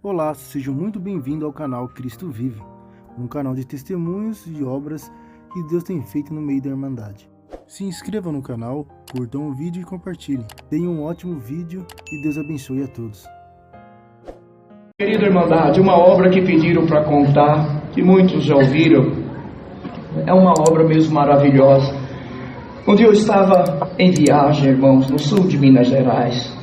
Olá, seja muito bem-vindo ao canal Cristo Vive, um canal de testemunhos e obras que Deus tem feito no meio da Irmandade. Se inscreva no canal, curtam o vídeo e compartilhem. Tenham um ótimo vídeo e Deus abençoe a todos. Querida Irmandade, uma obra que pediram para contar, que muitos já ouviram, é uma obra mesmo maravilhosa. Um dia eu estava em viagem, irmãos, no sul de Minas Gerais.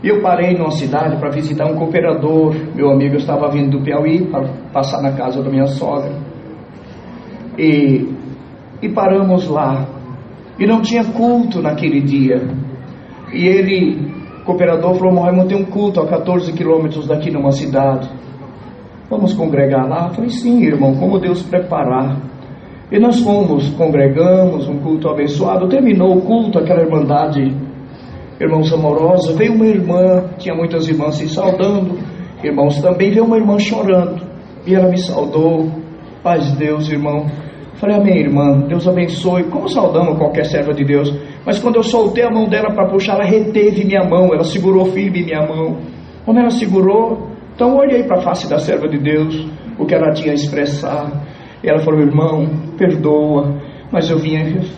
E eu parei numa cidade para visitar um cooperador. Meu amigo estava vindo do Piauí para passar na casa da minha sogra. E paramos lá. E não tinha culto naquele dia. E ele, o cooperador, falou: Morremos, tem um culto a 14 quilômetros daqui numa cidade. Vamos congregar lá? Eu falei: sim, irmão, como Deus preparar. E nós fomos, congregamos, um culto abençoado. Terminou o culto, aquela irmandade, irmãos amorosos, veio uma irmã, tinha muitas irmãs se saudando, irmãos também, veio uma irmã chorando, e ela me saudou. Paz de Deus, irmão. Falei: amém, irmã, Deus abençoe. Como saudamos qualquer serva de Deus, mas quando eu soltei a mão dela para puxar, ela reteve minha mão, ela segurou firme minha mão. Quando ela segurou, então eu olhei para a face da serva de Deus, o que ela tinha a expressar, e ela falou: irmão, perdoa, mas eu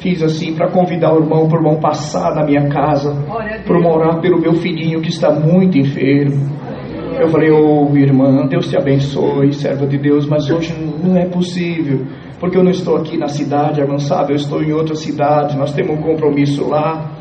fiz assim para convidar o irmão, para o irmão passar na minha casa, para orar pelo meu filhinho que está muito enfermo. Eu falei: irmã, Deus te abençoe, serva de Deus, mas hoje não é possível, porque eu não estou aqui na cidade, irmã, sabe, eu estou em outra cidade, nós temos um compromisso lá,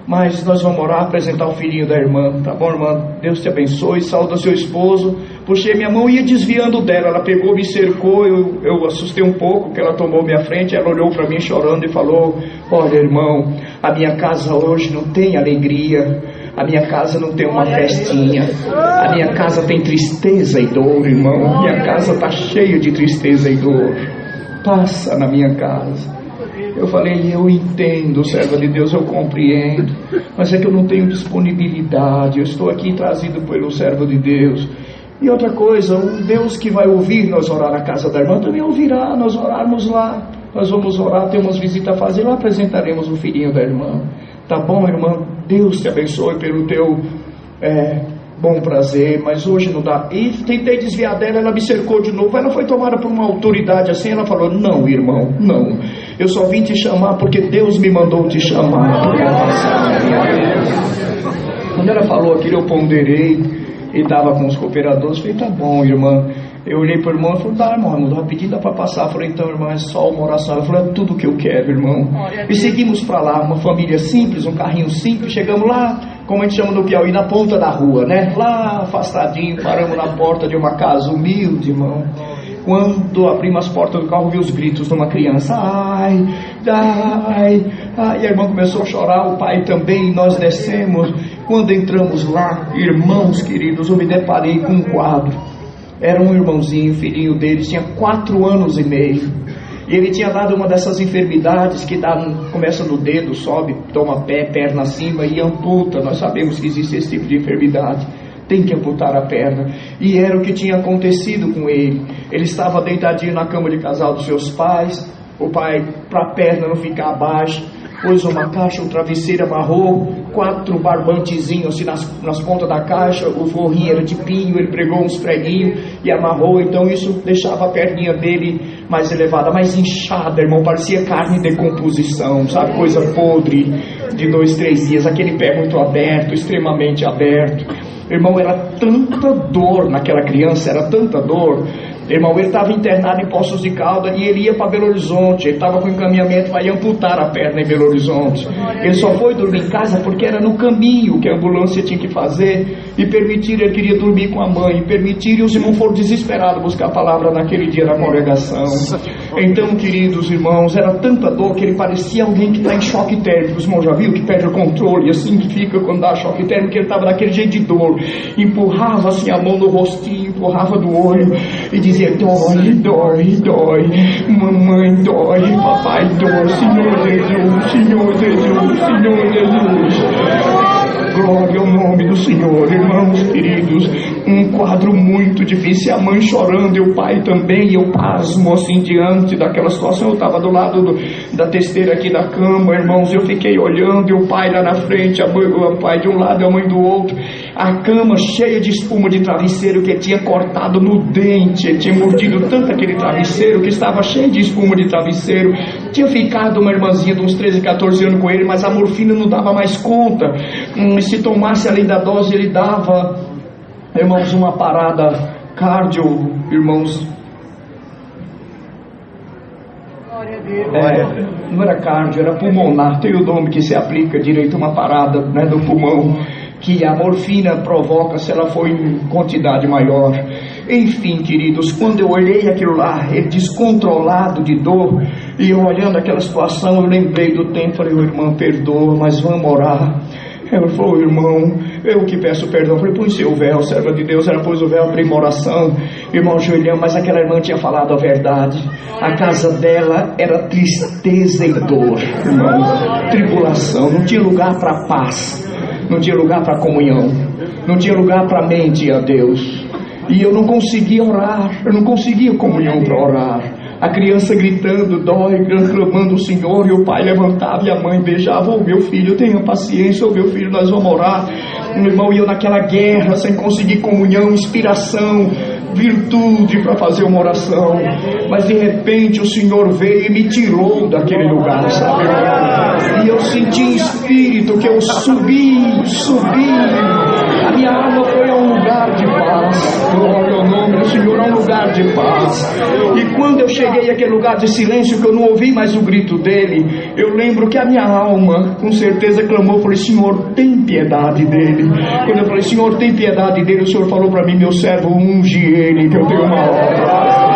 mas nós vamos orar, apresentar o filhinho da irmã, tá bom, irmã? Deus te abençoe, saúda seu esposo. Puxei minha mão e ia desviando dela, ela pegou, me cercou, eu assustei um pouco, que ela tomou minha frente, ela olhou para mim chorando e falou: olha, irmão, a minha casa hoje não tem alegria, a minha casa não tem uma festinha, a minha casa tem tristeza e dor, irmão, minha casa está cheia de tristeza e dor, passa na minha casa. Eu falei: eu entendo, serva de Deus, eu compreendo, mas é que eu não tenho disponibilidade, eu estou aqui trazido pelo servo de Deus. E outra coisa, o Deus que vai ouvir nós orar na casa da irmã também ouvirá nós orarmos lá. Nós vamos orar, temos visita a fazer, lá apresentaremos o filhinho da irmã. Tá bom, irmã? Deus te abençoe pelo teu bom prazer, mas hoje não dá. E tentei desviar dela, ela me cercou de novo. Ela foi tomada por uma autoridade assim, ela falou: não, irmão, não, eu só vim te chamar porque Deus me mandou te chamar. Quando ela falou aquilo, eu ponderei e estava com os cooperadores. Falei: tá bom, irmã. Eu olhei para o irmão e falei: dá, irmão, rapidinho dá para passar. Eu falei: então, irmã, é só uma oração. Ela falou: é tudo que eu quero, irmão. E seguimos para lá, uma família simples, um carrinho simples. Chegamos lá, como a gente chama no Piauí, na ponta da rua, né? Lá, afastadinho, paramos na porta de uma casa humilde, irmão. Quando abrimos as portas do carro, vi os gritos de uma criança: ai, ai, ai. E a irmã começou a chorar, o pai também, nós descemos. Quando entramos lá, irmãos queridos, eu me deparei com um quadro. Era um irmãozinho, filhinho dele, tinha 4 anos e meio. E ele tinha dado uma dessas enfermidades que começa no dedo, sobe, toma pé, perna acima e amputa. Nós sabemos que existe esse tipo de enfermidade. Tem que amputar a perna. E era o que tinha acontecido com ele. Ele estava deitadinho na cama de casal dos seus pais. O pai, para a perna não ficar abaixo, pôs uma caixa, um travesseiro, amarrou 4 barbantezinhos assim nas pontas da caixa. O forrinho era de pinho, ele pregou uns preguinhos e amarrou. Então isso deixava a perninha dele mais elevada, mais inchada, irmão, parecia carne em decomposição, sabe, coisa podre de 2, 3 dias, aquele pé muito aberto, extremamente aberto. Irmão, era tanta dor naquela criança, era tanta dor. Irmão, ele estava internado em Poços de Caldas e ele ia para Belo Horizonte. Ele estava com encaminhamento para ir amputar a perna em Belo Horizonte. Ele só foi dormir em casa porque era no caminho que a ambulância tinha que fazer. E permitir, ele queria dormir com a mãe. E permitir, e os irmãos foram desesperados buscar a palavra naquele dia da congregação. Então, queridos irmãos, era tanta dor que ele parecia alguém que está em choque térmico. Os irmãos já viram que perde o controle, assim que fica quando dá choque térmico, ele estava daquele jeito de dor. Empurrava assim a mão no rostinho, empurrava do olho e dizia: dói, dói, dói, mamãe dói, papai dói, Senhor Jesus, Senhor Jesus, Senhor Jesus. Glória ao nome do Senhor. Irmãos queridos, um quadro muito difícil, a mãe chorando e o pai também, e eu pasmo assim diante daquela situação. Eu estava do lado da testeira aqui da cama, irmãos, eu fiquei olhando, e o pai lá na frente, o pai de um lado e a mãe do outro, a cama cheia de espuma de travesseiro que tinha cortado no dente, tinha mordido tanto aquele travesseiro que estava cheio de espuma de travesseiro. Tinha ficado uma irmãzinha de uns 13, 14 anos com ele, mas a morfina não dava mais conta. Se tomasse além da dose, ele dava, irmãos, uma parada cardio, irmãos. Não era cardio, era pulmonar. Tem o nome que se aplica direito, uma parada, né, do pulmão, que a morfina provoca se ela for em quantidade maior. Enfim, queridos, quando eu olhei aquilo lá, ele descontrolado de dor, e eu olhando aquela situação, eu lembrei do tempo. Falei: irmão, perdoa, mas vamos orar. Ela falou: irmão, eu que peço perdão. Eu falei: põe seu véu, serva de Deus. Ela pôs o véu para uma oração, irmão, ajoelhando. Mas aquela irmã tinha falado a verdade. A casa dela era tristeza e dor, irmão, tribulação. Não tinha lugar para paz, não tinha lugar para comunhão, não tinha lugar para mente a Deus. E eu não conseguia orar, eu não conseguia comunhão para orar. A criança gritando, dói, clamando o Senhor, e o pai levantava e a mãe beijava: ô meu filho, tenha paciência, ô meu filho, nós vamos orar. Meu irmão, e eu naquela guerra, sem conseguir comunhão, inspiração, virtude para fazer uma oração. Mas de repente o Senhor veio e me tirou daquele lugar, sabe, irmão? E eu senti em espírito que eu subi, a minha alma foi a um lugar de paz. Glória ao nome do Senhor, a um lugar de paz. E quando eu cheguei àquele lugar de silêncio, que eu não ouvi mais o grito dele, eu lembro que a minha alma com certeza clamou. Eu falei: Senhor, tem piedade dele. Quando eu falei: Senhor, tem piedade dele, o Senhor falou para mim: meu servo, unge ele, que eu tenho uma obra.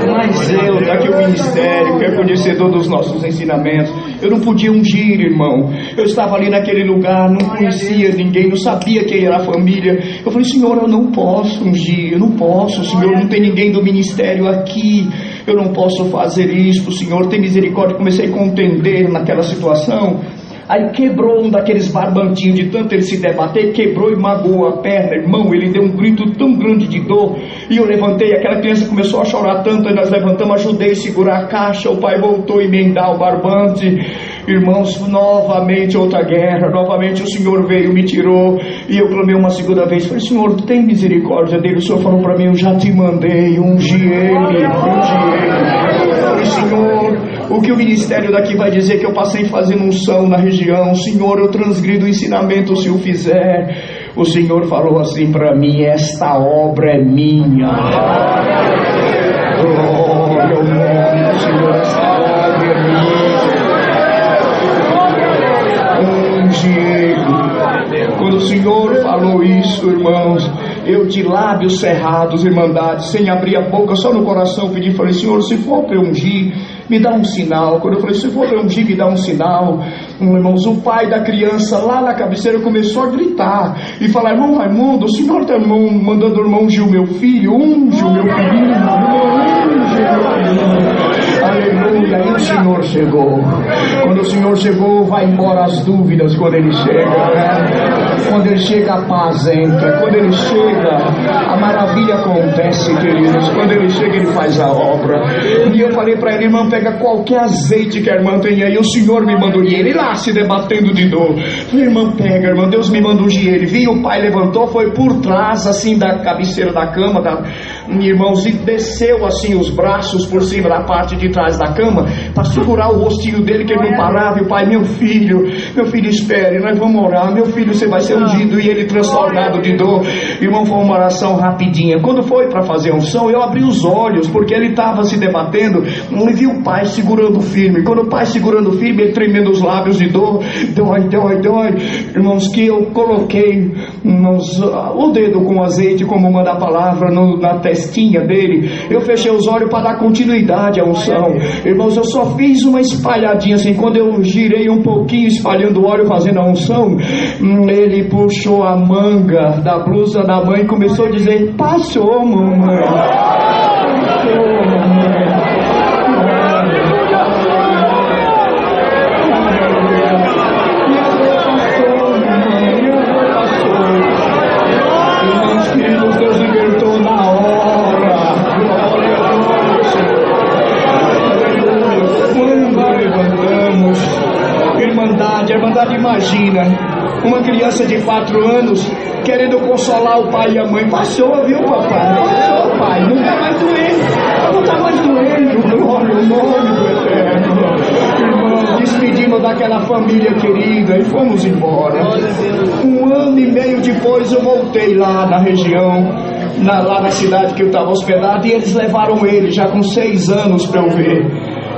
Mas eu, daqui o ministério, que é conhecedor dos nossos ensinamentos, eu não podia ungir, irmão. Eu estava ali naquele lugar, não conhecia ninguém, não sabia quem era a família. Eu falei: Senhor, eu não posso ungir, eu não posso, Senhor, não tem ninguém do ministério aqui, eu não posso fazer isso, Senhor, tem misericórdia. Comecei a contender naquela situação. Aí quebrou um daqueles barbantinhos, de tanto ele se debater, quebrou e magoou a perna, irmão. Ele deu um grito tão grande de dor, e eu levantei. Aquela criança começou a chorar tanto, e nós levantamos, ajudei a segurar a caixa. O pai voltou a emendar o barbante. Irmãos, novamente outra guerra, novamente o Senhor veio, me tirou, e eu clamei uma segunda vez. Falei: Senhor, tem misericórdia dele. O Senhor falou para mim: eu já te mandei, ungi ele. Falei: Senhor, o que o ministério daqui vai dizer que eu passei fazendo unção na região? Senhor, eu transgrido o ensinamento se o fizer. O Senhor falou assim para mim: esta obra é minha. Glória ao nome do Senhor, esta obra é minha. Quando o Senhor falou isso, irmãos, eu de lábios cerrados, irmandade, sem abrir a boca, só no coração pedi. Falei: Senhor, se for para eu ungir, me dá um sinal. Quando eu falei: se for para eu ungir, me dá um sinal. Irmãos, o pai da criança lá na cabeceira começou a gritar e falar: irmão Raimundo, o Senhor está mandando o irmão ungir o meu filho, unge o meu filhinho, unge o meu filhinho. Aleluia. E o Senhor chegou. Quando o Senhor chegou, vai embora as dúvidas. Quando ele chega, né? Quando ele chega, a paz entra. Quando ele chega, a maravilha acontece, queridos. Quando ele chega, ele faz a obra. E eu falei para ele: irmão, pega qualquer azeite que a irmã tem aí. O Senhor me mandou. E ele lá se debatendo de dor. Falei: irmão, pega, irmão, Deus me mandou ungir ele. Vi, o pai levantou, foi por trás assim da cabeceira da cama, irmãos, e desceu assim os braços por cima da parte de trás da cama para segurar o rostinho dele, que ele não parava. E o pai: meu filho, espere, nós vamos orar, meu filho, você vai ser ungido. E ele transtornado de dor. Irmão, foi uma oração rapidinha. Quando foi para fazer a unção, eu abri os olhos, porque ele estava se debatendo, e vi o pai segurando firme. Quando o pai segurando firme, ele tremendo os lábios de dor, dói, irmãos, que eu coloquei, irmãos, o dedo com azeite, como manda a palavra, na testinha dele. Eu fechei os olhos para dar continuidade à unção. Irmãos, eu só fiz uma espalhadinha assim. Quando eu girei um pouquinho, espalhando o óleo, fazendo a unção, ele puxou a manga da blusa da mãe e começou a dizer: passou, mamãe. Passou, mamãe. meus queridos, Deus libertou na hora. Glória a Deus. Quando levantamos, a Irmandade imagina uma criança de 4 anos querendo consolar o pai e a mãe. Passou, viu, papai? Passou, pai. Não tá mais doendo. Não tá mais doendo. Glória ao nome do Eterno. Irmão, despedimos daquela família querida e fomos embora. 1 ano e meio depois eu voltei lá na região, lá na cidade que eu estava hospedado, e eles levaram ele já com 6 anos para eu ver.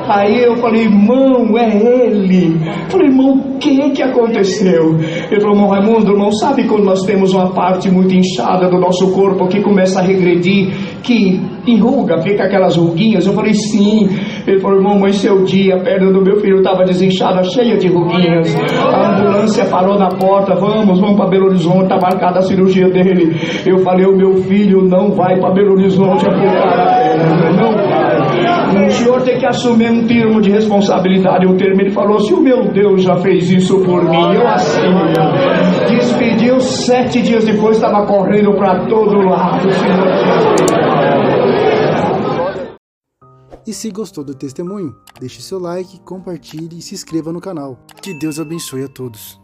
Aí eu falei, irmão, é ele. Falei, irmão, o que aconteceu? Ele falou, irmão Raimundo, irmão, sabe quando nós temos uma parte muito inchada do nosso corpo que começa a regredir, que enruga, fica aquelas ruguinhas? Eu falei, sim. Ele falou, irmão, mas seu dia, a perna do meu filho estava desinchada, cheia de ruguinhas. A ambulância parou na porta, vamos para Belo Horizonte, está marcada a cirurgia dele. Eu falei, o meu filho não vai para Belo Horizonte amputar a perna, não vai. O senhor tem que assumir um termo de responsabilidade. Ele falou, se o meu Deus já fez isso por mim, eu assino. Despediu, 7 dias depois estava correndo para todo lado. E se gostou do testemunho, deixe seu like, compartilhe e se inscreva no canal. Que Deus abençoe a todos.